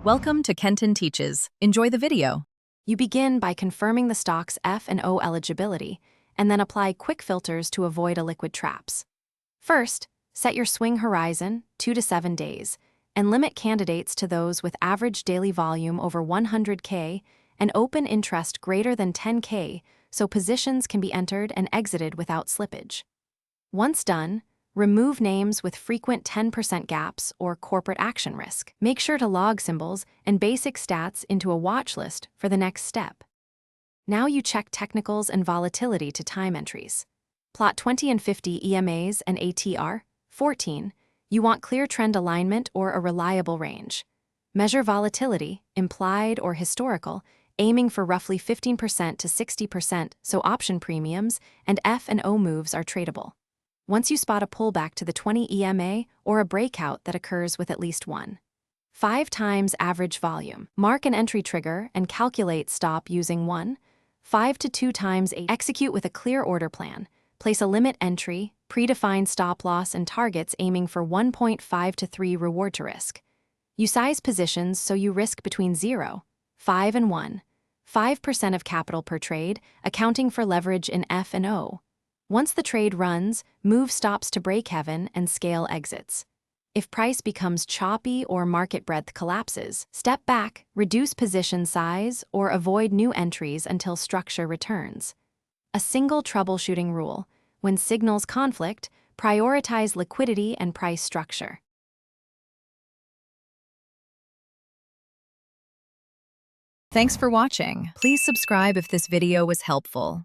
Welcome to Kenton Teaches. Enjoy the video. You begin by confirming the stock's F&O eligibility, and then apply quick filters to avoid illiquid traps. First, set your swing horizon, 2 to 7 days, and limit candidates to those with average daily volume over 100K and open interest greater than 10K so positions can be entered and exited without slippage. Once done, remove names with frequent 10% gaps or corporate action risk. Make sure to log symbols and basic stats into a watch list for the next step. Now you check technicals and volatility to time entries. Plot 20 and 50 EMAs and ATR. 14. You want clear trend alignment or a reliable range. Measure volatility, implied or historical, aiming for roughly 15% to 60% so option premiums and F&O moves are tradable. Once you spot a pullback to the 20 EMA or a breakout that occurs with at least 5 times average volume, mark an entry trigger and calculate stop using 5 to 2 times execute with a clear order plan. Place a limit entry, predefine stop loss and targets aiming for 1.5 to 3 reward to risk. You size positions so you risk between 0, 5 and 5% of capital per trade, accounting for leverage in F&O. Once the trade runs, move stops to break even and scale exits. If price becomes choppy or market breadth collapses, step back, reduce position size, or avoid new entries until structure returns. A single troubleshooting rule: when signals conflict, prioritize liquidity and price structure. Thanks for watching. Please subscribe if this video was helpful.